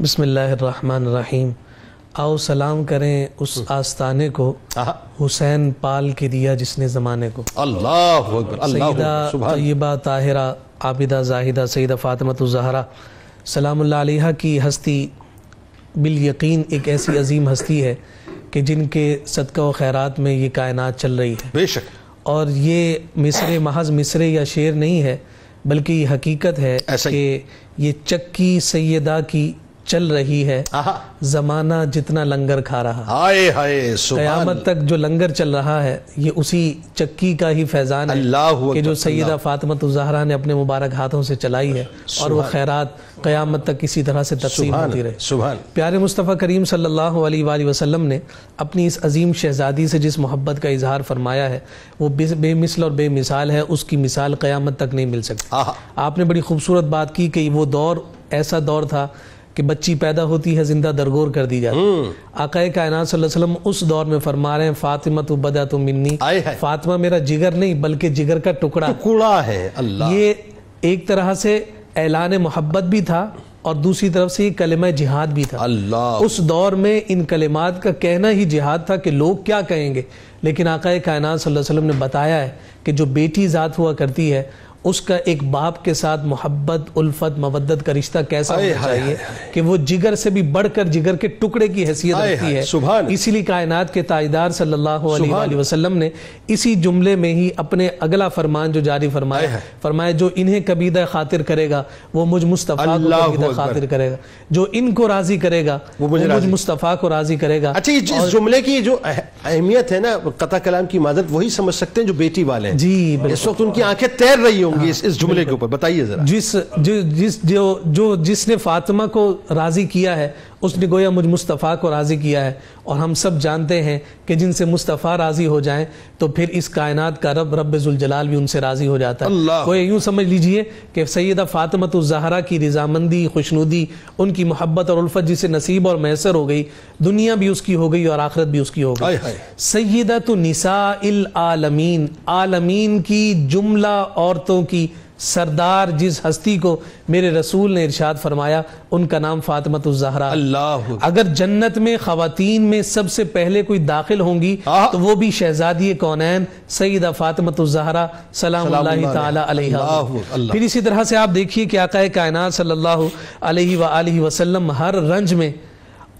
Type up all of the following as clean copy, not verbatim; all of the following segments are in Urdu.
بسم اللہ الرحمن الرحیم۔ آؤ سلام کریں اس آستانے کو، حسین پال کے دیا جس نے زمانے کو۔ اللہ اکبر، اللہ سیدہ طیبہ طاہرہ عابدہ زاہدہ سیدہ فاطمۃ الزہرا سلام اللہ علیہا کی ہستی بالیقین ایک ایسی عظیم ہستی ہے کہ جن کے صدقہ و خیرات میں یہ کائنات چل رہی ہے۔ بے شک۔ اور یہ مصرے محض مصرے یا شعر نہیں ہے، بلکہ یہ حقیقت ہے کہ یہ چکی سیدہ کی چل رہی ہے، زمانہ جتنا لنگر کھا رہا، ہائے ہائے قیامت تک جو لنگر چل رہا ہے یہ اسی چکی کا ہی فیضان ہے کہ جو سیدہ فاطمۃ الزہرا نے اپنے مبارک ہاتھوں سے چلائی ہے، اور وہ خیرات قیامت تک اسی طرح سے تقسیم ہوتی رہے۔ پیارے مصطفیٰ کریم صلی اللہ علیہ وآلہ وسلم نے اپنی اس عظیم شہزادی سے جس محبت کا اظہار فرمایا ہے وہ بے مثل اور بے مثال ہے، اس کی مثال قیامت تک نہیں مل سکتی۔ آپ نے بڑی خوبصورت بات کی کہ وہ دور ایسا دور تھا کہ بچی پیدا ہوتی ہے زندہ درگور کر دی جاتی۔ آقا کائنات صلی اللہ علیہ وسلم اس دور میں فرما رہے ہیں فاطمہ تو بدأت منی، فاطمہ میرا جگر نہیں بلکہ جگر کا ٹکڑا ہے۔ اللہ، یہ ایک طرح سے اعلان محبت بھی تھا اور دوسری طرف سے یہ کلمہ جہاد بھی تھا۔ اللہ، اس دور میں ان کلمات کا کہنا ہی جہاد تھا کہ لوگ کیا کہیں گے، لیکن آقا کائنات صلی اللہ علیہ وسلم نے بتایا ہے کہ جو بیٹی ذات ہوا کرتی ہے اس کا ایک باپ کے ساتھ محبت، الفت، مودت کا رشتہ کیسا ہونا چاہیے کہ وہ جگر سے بھی بڑھ کر جگر کے ٹکڑے کی حیثیت رکھتی ہے۔ اسی لیے کائنات کے تاجدار صلی اللہ علیہ وآلہ وسلم نے اسی جملے میں ہی اپنے اگلا فرمان جو جاری فرمایا جو انہیں کبیدہ خاطر کرے گا وہ مجھ مصطفیٰ کو کبیدہ خاطر کرے گا، جو ان کو راضی کرے گا وہ مجھ مصطفیٰ کو راضی کرے گا۔ اچھا، اس جملے کی جو اہمیت ہے نا، قطع کلام کی معذرت وہی سمجھ سکتے ہیں جو بیٹی والے ہیں۔ جی، اس وقت ان کی آنکھیں تیر رہی ہوں گی اس جملے کے اوپر، بتائیے ذرا۔ جس نے فاطمہ کو راضی کیا ہے اس نے گویا مجھ مصطفیٰ کو راضی کیا ہے، اور ہم سب جانتے ہیں کہ جن سے مصطفیٰ راضی ہو جائیں تو پھر اس کائنات کا رب ذوالجلال بھی ان سے راضی ہو جاتا ہے۔ کوئی یوں سمجھ لیجئے کہ سیدہ فاطمۃ الزہرا کی رضامندی، خوشنودی، ان کی محبت اور الفت جسے نصیب اور میسر ہو گئی، دنیا بھی اس کی ہو گئی اور آخرت بھی اس کی ہو گئی۔ سیدۃ نساء العالمین، عالمین کی جملہ عورتوں کی سردار جس ہستی کو میرے رسول نے ارشاد فرمایا ان کا نام فاطمۃ الزہرا۔ اگر جنت میں خواتین میں سب سے پہلے کوئی داخل ہوں گی تو وہ بھی شہزادی کونین سیدہ فاطمۃ الزہرا سلام اللہ تعالی علیہا۔ پھر اسی طرح سے آپ دیکھیے کہ آقا کائنات صلی اللہ علیہ وآلہ وسلم ہر رنج میں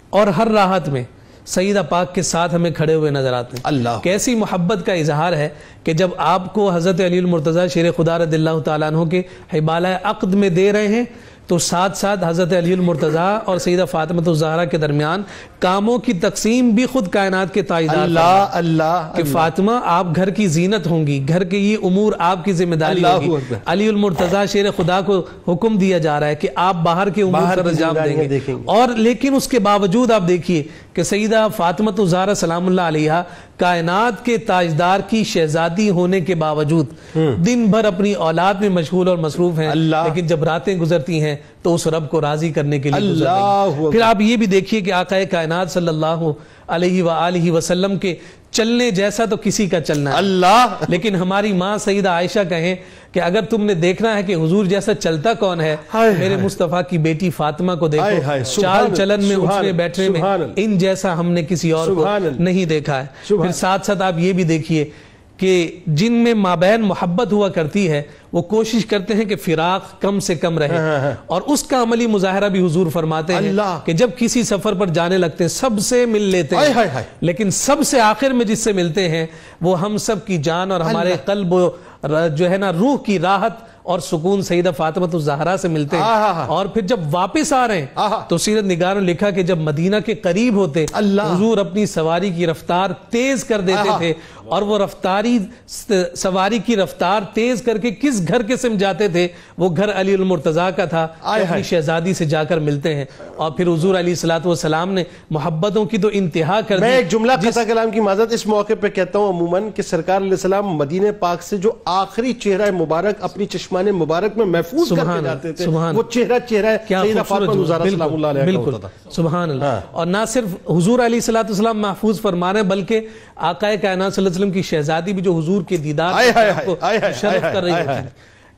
اور ہر راحت میں سیدہ پاک کے ساتھ ہمیں کھڑے ہوئے نظر آتے ہیں۔ اللہ، کیسی محبت کا اظہار ہے کہ جب آپ کو حضرت علی المرتضیٰ شیر خدا رضی اللہ تعالیٰ عنہ کے حبالہ عقد میں دے رہے ہیں تو ساتھ ساتھ حضرت علی المرتضیٰ اور سیدہ فاطمۃ الزہرا کے درمیان کاموں کی تقسیم بھی خود کائنات کے تاجدار کہ فاطمہ آپ گھر کی زینت ہوں گی، گھر کے یہ امور آپ کی ذمہ داری ہوگی۔ علی المرتضیٰ شیر خدا کو حکم دیا جا رہا ہے کہ آپ باہر کے امور پر انجام دیں گے، اور لیکن اس کے باوجود آپ دیکھیے کہ سیدہ فاطمۃ الزہرا سلام اللہ علیہا کائنات کے تاجدار کی شہزادی ہونے کے باوجود دن بھر اپنی اولاد میں مشغول اور مصروف ہیں، لیکن جب راتیں گزرتی ہیں تو اس رب کو راضی کرنے کے لیے گزرتی ہیں۔ پھر آپ یہ بھی دیکھیے کہ آقا کائنات صلی اللہ علیہ وآلہ وسلم کے چلنے جیسا تو کسی کا چلنا ہے، لیکن ہماری ماں سیدہ عائشہ کہیں کہ اگر تم نے دیکھنا ہے کہ حضور جیسا چلتا کون ہے، میرے مصطفیٰ کی بیٹی فاطمہ کو دیکھو، چال چلن میں، اٹھنے بیٹھنے میں ان جیسا ہم نے کسی اور کو نہیں دیکھا ہے۔ پھر ساتھ ساتھ آپ یہ بھی دیکھیے کہ جن میں مابین محبت ہوا کرتی ہے وہ کوشش کرتے ہیں کہ فراق کم سے کم رہے، اور اس کا عملی مظاہرہ بھی حضور فرماتے ہیں کہ جب کسی سفر پر جانے لگتے ہیں سب سے مل لیتے ہیں، لیکن سب سے آخر میں جس سے ملتے ہیں وہ ہم سب کی جان اور ہمارے قلب جو ہے نا روح کی راحت اور سکون سیدہ فاطمۃ الزہرا سے ملتے ہیں۔ اور پھر جب واپس آ رہے ہیں تو سیرت نگاروں نے لکھا کہ جب مدینہ کے قریب ہوتے حضور اپنی سواری کی رفتار تیز کر دیتے تھے، اور وہ سواری کی رفتار تیز کر کے کس گھر کے سمجھ جاتے تھے، وہ گھر علی المرتضیٰ کا تھا، اپنی شہزادی سے جا کر ملتے ہیں، اور پھر حضور علیہ السلام نے محبتوں کی تو انتہا کر دی۔ میں ایک جملہ قطع کلام کی معذرت اس موقع پہ کہتا ہوں عموماً کہ سرکار علیہ السلام مدینہ پاک سے جو آخری چہرہ مبارک اپنی چشمان مبارک میں محفوظ کر کے جاتے تھے، وہ چہرہ سیدہ فاطمہ الزہرا سلام اللہ علیہا کا ہوتا تھا۔ سبحان اللہ۔ اور نہ صرف حضور علیہ السلام محفوظ فرما رہے ہیں بلکہ آقا کائنات صلی اللہ علیہ وسلم کی شہزادی بھی جو حضور کے دیدار کو شرف کر رہی ہوتی ہے۔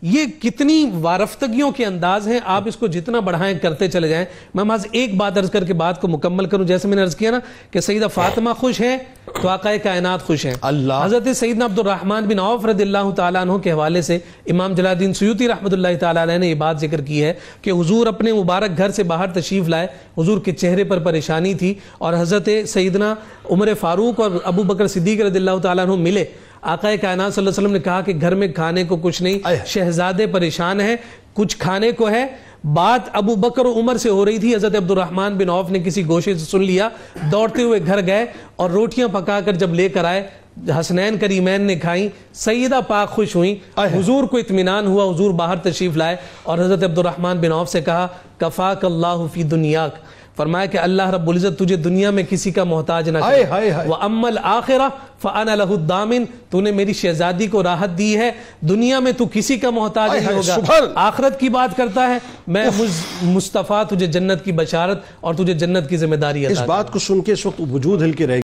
یہ کتنی وارفتگیوں کے انداز ہیں، آپ اس کو جتنا بڑھائیں کرتے چلے جائیں. میں محض ایک بات عرض کر کے بات کو مکمل کروں. جیسے میں نے عرض کیا نا کہ سیدہ فاطمہ خوش ہیں تو آقا کائنات خوش ہیں. حضرت سیدنا عبد الرحمن بن عوف رضی اللہ تعالیٰ عنہ کے حوالے سے امام جلال الدین سیوطی رحمۃ اللہ تعالیٰ علیہ نے یہ بات ذکر کی ہے کہ حضور اپنے مبارک گھر سے باہر تشریف لائے، حضور کے چہرے پر پریشانی تھی، اور حضرت سیدنا عمر فاروق اور ابو بکر صدیق رضی اللہ تعالیٰ عنہ ملے. آقا کائنات صلی اللہ علیہ وسلم نے کہا کہ گھر میں کھانے کو کچھ نہیں، شہزادے پریشان ہیں، کچھ کھانے کو ہے. بات ابو بکر و عمر سے ہو رہی تھی. حضرت عبد الرحمن بن عوف نے کسی گوشے سے سن لیا، دوڑتے ہوئے گھر گئے اور روٹیاں پکا کر جب لے کر آئے، حسنین کریمین نے کھائیں. سیدہ پاک خوش ہوئیں، حضور کو اطمینان ہوا، حضور باہر تشریف لائے اور حضرت عبد الرحمن بن عوف سے کہا کفاک اللہ فی دنیاک، فرمایا کہ اللہ رب العزت تجھے دنیا میں کسی کا محتاج نہ کرے. وَأَمَّا الْآخِرَةُ فَأَنَا لَهُ الضَّامِنُ، تو نے میری شہزادی کو راحت دی ہے، دنیا میں تو کسی کا محتاج نہیں ہوگا. آخرت کی بات کرتا ہے، میں مصطفیٰ تجھے جنت کی بشارت اور تجھے جنت کی ذمہ داری عطا. اس بات کو سن کے اس وقت وجود ہل کے رہ